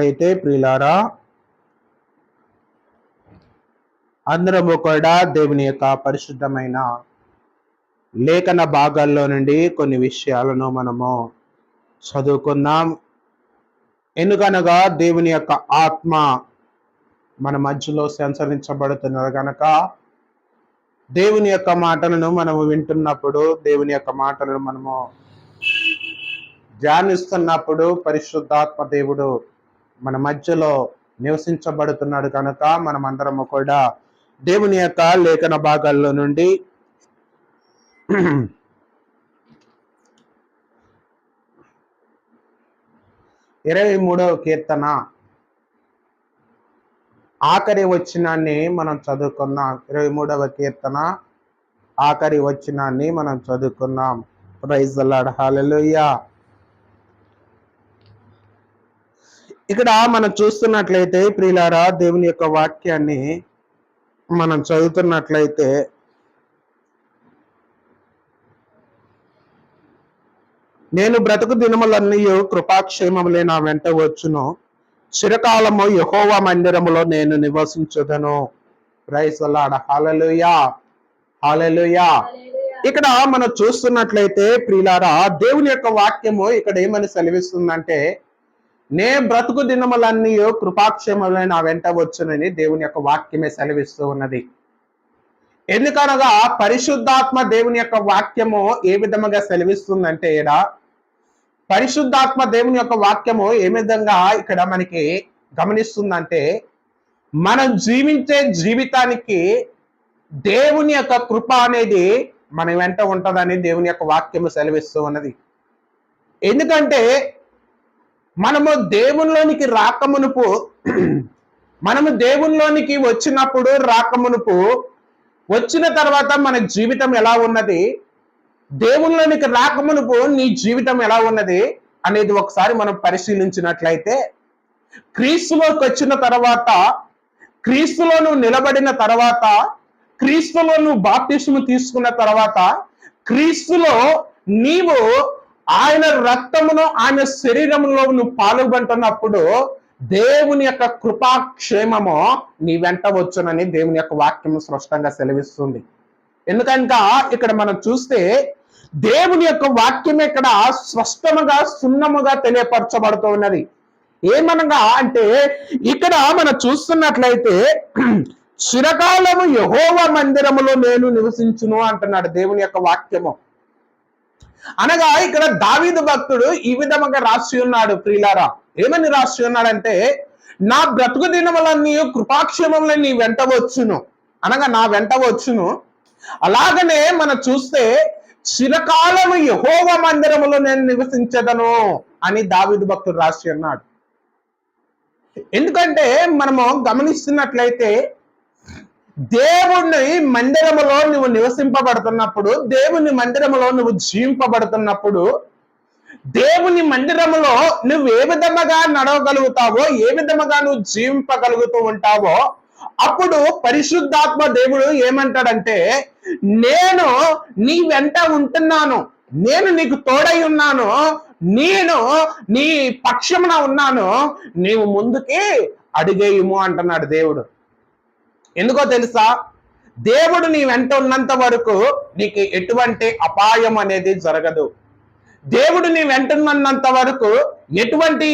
అయితే ప్రియులారా, అందరము కూడా దేవుని యొక్క పరిశుద్ధమైన లేఖన భాగాల్లో నుండి కొన్ని విషయాలను మనము చదువుకుందాం. ఎందుకనగా దేవుని యొక్క ఆత్మ మన మధ్యలో సంచరించబడుతున్నది కనుక దేవుని యొక్క మాటలను మనము వింటున్నప్పుడు, దేవుని యొక్క మాటలను మనము ధ్యానిస్తున్నప్పుడు పరిశుద్ధాత్మ దేవుడు మన మధ్యలో నివసించబడుతున్నాడు కనుక మనమందరము కూడా దేవుని యొక్క లేఖన భాగాల్లో నుండి 23వ కీర్తన ఆఖరి వచనాన్ని మనం చదువుకుందాం. 23వ కీర్తన ఆఖరి వచనాన్ని మనం చదువుకుందాం. ప్రైజ్ ది లార్డ్, హల్లెలూయా. ఇక్కడ మనం చూస్తున్నట్లయితే ప్రియులారా, దేవుని యొక్క వాక్యాన్ని మనం చదువుతున్నట్లయితే నేను బ్రతుకు దినములన్నీ కృపాక్షేమములే నా వెంట వచ్చును, చిరకాలము యెహోవా మందిరములో నేను నివసించుదను. ప్రైజ్ ది లార్డ్, హల్లెలూయా, హల్లెలూయా. ఇక్కడ మనం చూస్తున్నట్లయితే ప్రియులారా, దేవుని యొక్క వాక్యము ఇక్కడ ఏమని సెలవిస్తుందంటే, నే బ్రతుకు దినములన్నీ కృపాక్షేమములే నా వెంట వచ్చునని దేవుని యొక్క వాక్యమే సెలవిస్తూ ఉన్నది. ఎందుకనగా పరిశుద్ధాత్మ దేవుని యొక్క వాక్యము ఏ విధముగా సెలవిస్తుందంటే, పరిశుద్ధాత్మ దేవుని యొక్క వాక్యము ఏ విధంగా ఇక్కడ మనకి గమనిస్తుందంటే, మనం జీవించే జీవితానికి దేవుని యొక్క కృప అనేది మన వెంట ఉంటుందని దేవుని యొక్క వాక్యము సెలవిస్తూ ఉన్నది. ఎందుకంటే మనము దేవునిలోనికి రాకమునుపు, మనము దేవునిలోనికి వచ్చినప్పుడు రాకమునుపు, వచ్చిన తర్వాత మన జీవితం ఎలా ఉన్నది, దేవునిలోనికి రాకమునుపు నీ జీవితం ఎలా ఉన్నది అనేది ఒకసారి మనం పరిశీలించినట్లయితే, క్రీస్తులోకి వచ్చిన తర్వాత, క్రీస్తులో నువ్వు నిలబడిన తర్వాత, క్రీస్తులో నువ్వు బాప్తిస్మము తీసుకున్న తర్వాత, క్రీస్తులో నీవు ఆయన రక్తమును ఆయన శరీరములో నువ్వు పాల్గొంటున్నప్పుడు దేవుని యొక్క కృపాక్షేమము నీ వెంట వచ్చునని దేవుని యొక్క వాక్యము స్పష్టంగా సెలవిస్తుంది. ఎందుకంటే ఇక్కడ మనం చూస్తే దేవుని యొక్క వాక్యం ఇక్కడ స్పష్టముగా సున్నముగా తెలియపరచబడుతూ ఉన్నది. ఏమనగా అంటే ఇక్కడ మనం చూస్తున్నట్లయితే చిరకాలము యెహోవా మందిరములో నేను నివసించును అంటున్నాడు దేవుని యొక్క వాక్యము. అనగా ఇక్కడ దావీదు భక్తుడు ఈ విధముగా రాసి ఉన్నాడు ప్రియులారా. ఏమని రాసి ఉన్నాడంటే, నా బ్రతుకు దినములన్నీ కృపాక్షేమములు నీ వెంట వచ్చును, అనగా నా వెంట వచ్చును. అలాగనే మనం చూస్తే చిరకాలము యెహోవా మందిరములో నేను నివసించదను అని దావీదు భక్తుడు రాసి ఉన్నాడు. ఎందుకంటే మనము గమనిస్తున్నట్లయితే దేవుని మందిరములో నువ్వు నివసింపబడుతున్నప్పుడు, దేవుని మందిరములో నువ్వు జీవింపబడుతున్నప్పుడు, దేవుని మందిరములో నువ్వు ఏ విధముగా నడవగలుగుతావో, ఏ విధముగా నువ్వు జీవింపగలుగుతూ ఉంటావో, అప్పుడు పరిశుద్ధాత్మ దేవుడు ఏమంటాడంటే, నేను నీ వెంట ఉంటున్నాను, నేను నీకు తోడై ఉన్నాను, నేను నీ పక్షమున ఉన్నాను, నీవు ముందుకి అడిగేయుము అంటున్నాడు దేవుడు. ఎందుకో తెలుసా, దేవుడు నీ వెంట ఉన్నంత వరకు నీకు ఎటువంటి అపాయం అనేది జరగదు. దేవుడు నీ వెంట ఉన్నంత వరకు ఎటువంటి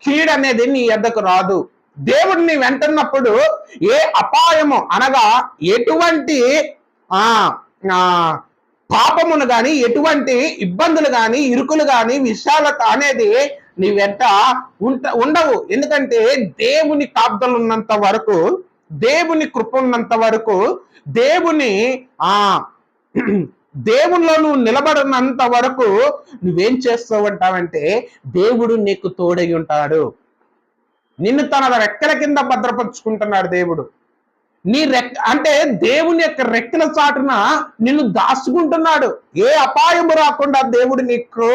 కీడు అనేది నీ ఎద్దకు రాదు. దేవుడు నీ వెంటన్నప్పుడు ఏ అపాయము, అనగా ఎటువంటి పాపమును గాని, ఎటువంటి ఇబ్బందులు గాని, ఇరుకులు గాని, విశాలత అనేది నీ వెంట ఉండవు. ఎందుకంటే దేవుని కాపుదలు ఉన్నంత వరకు, దేవుని కృప ఉన్నంత వరకు, దేవునిలో నువ్వు నిలబడినంత వరకు నువ్వేం చేస్తూ ఉంటావంటే, దేవుడు నీకు తోడై ఉంటాడు. నిన్ను తన రెక్కల కింద భద్రపరుచుకుంటున్నాడు దేవుడు. నీ అంటే దేవుని యొక్క రెక్కల చాటున నిన్ను దాచుకుంటున్నాడు. ఏ అపాయము రాకుండా దేవుడు నీకు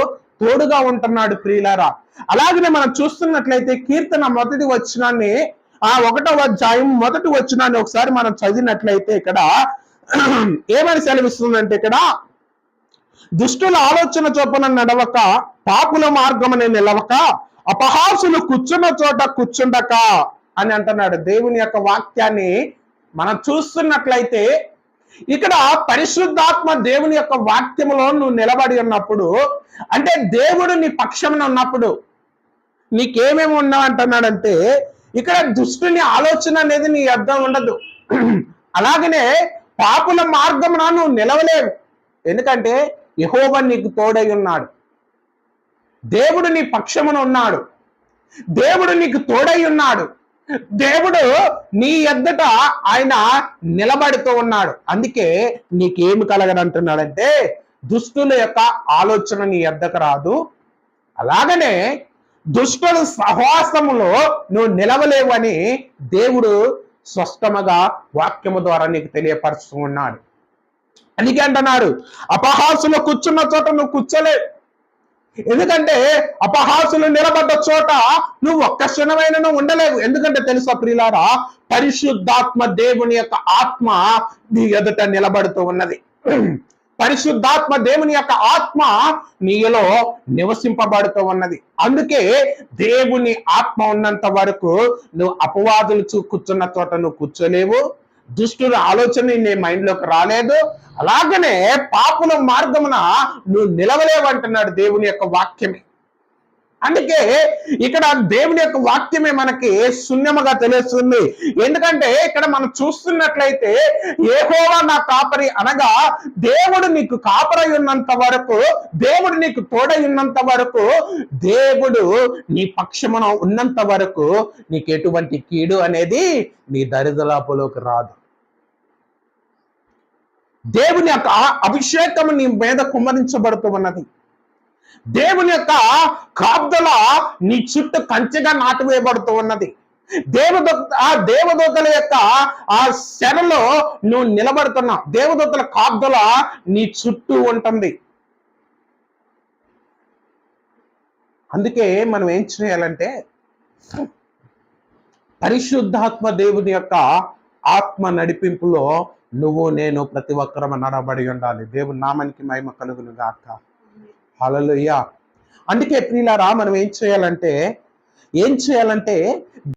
తోడుగా ఉంటున్నాడు ప్రియులారా. అలాగనే మనం చూస్తున్నట్లయితే కీర్తన మొదటి వచనాన్ని, 1వ అధ్యాయం మొదటి వచనాన్ని ఒకసారి మనం చదివినట్లయితే ఇక్కడ ఏమని సెలవిస్తుందంటే, ఇక్కడ దుష్టుల ఆలోచన చొప్పున నడవక, పాపుల మార్గమునే నిలవక, అపహాసులు కూర్చున్న చోట కూర్చుండక అని అంటున్నాడు. దేవుని యొక్క వాక్యాన్ని మనం చూస్తున్నట్లయితే ఇక్కడ పరిశుద్ధాత్మ దేవుని యొక్క వాక్యములో నువ్వు నిలబడి ఉన్నప్పుడు, అంటే దేవుడు నీ పక్షమున ఉన్నప్పుడు నీకేమేమి ఉన్నావు అంటున్నాడంటే, ఇక్కడ దుష్టుని ఆలోచన అనేది నీ అర్థం ఉండదు. అలాగనే పాపుల మార్గమున నువ్వు నిలవలేవు. ఎందుకంటే యెహోవా నీకు తోడై ఉన్నాడు. దేవుడు నీ పక్షమున ఉన్నాడు. దేవుడు నీకు తోడై ఉన్నాడు. దేవుడు నీ ఎద్దట ఆయన నిలబడుతూ ఉన్నాడు. అందుకే నీకేమి కలగదంటున్నాడంటే, దుష్టుల యొక్క ఆలోచన నీ ఎద్దకు రాదు. అలాగనే దుష్టుల సహవాసములో నువ్వు నిలవలేవని దేవుడు స్పష్టముగా వాక్యము ద్వారా నీకు తెలియపరుస్తూ ఉన్నాడు. అందుకే అంటున్నాడు, అపహాసులు కూర్చున్న చోట నువ్వు కూర్చోలేవు. ఎందుకంటే అపహాసులు నిలబడ్డ చోట నువ్వు ఒక్క క్షణమైనా ఉండలేవు. ఎందుకంటే తెలుసా ప్రియులారా, పరిశుద్ధాత్మ దేవుని యొక్క ఆత్మ నీ ఎదుట నిలబడుతూ ఉన్నది. పరిశుద్ధాత్మ దేవుని యొక్క ఆత్మ నీలో నివసింపబడుతూ ఉన్నది. అందుకే దేవుని ఆత్మ ఉన్నంత వరకు నువ్వు అపవాదులు కూర్చున్న చోట నువ్వు కూర్చోలేవు. దుష్టుల ఆలోచన నీ మైండ్లోకి రాలేదు. అలాగనే పాపుల మార్గమున నువ్వు నిలవలేవంటున్నాడు దేవుని యొక్క వాక్యమే. అందుకే ఇక్కడ దేవుని యొక్క వాక్యమే మనకి శూన్యముగా తెలుస్తుంది. ఎందుకంటే ఇక్కడ మనం చూస్తున్నట్లయితే యెహోవా నా కాపరి అనగా దేవుడు నీకు కాపరై ఉన్నంత వరకు, దేవుడు నీకు తోడై ఉన్నంత వరకు, దేవుడు నీ పక్షమున ఉన్నంత వరకు నీకు ఎటువంటి కీడు అనేది నీ దరిదాపులోకి రాదు. దేవుని యొక్క అభిషేకం నీ మీద కుమ్మరించబడుతూ ఉన్నది. దేవుని యొక్క కాపుదల నీ చుట్టూ కంచెగా నాటివేయబడుతూ ఉన్నది. దేవదూతల యొక్క ఆ శరలో నువ్వు నిలబడుతున్నావు. దేవదూతల కాపుదల నీ చుట్టూ ఉంటుంది. అందుకే మనం ఏం చేయాలంటే, పరిశుద్ధాత్మ దేవుని యొక్క ఆత్మ నడిపింపులో నువ్వు నేను ప్రతి ఒక్కరూ నడబడి ఉండాలి. దేవుని నామానికి మహిమ కలుగును గాక. హల్లెలూయా. అందుకే ప్రియులారా మనం ఏం చేయాలంటే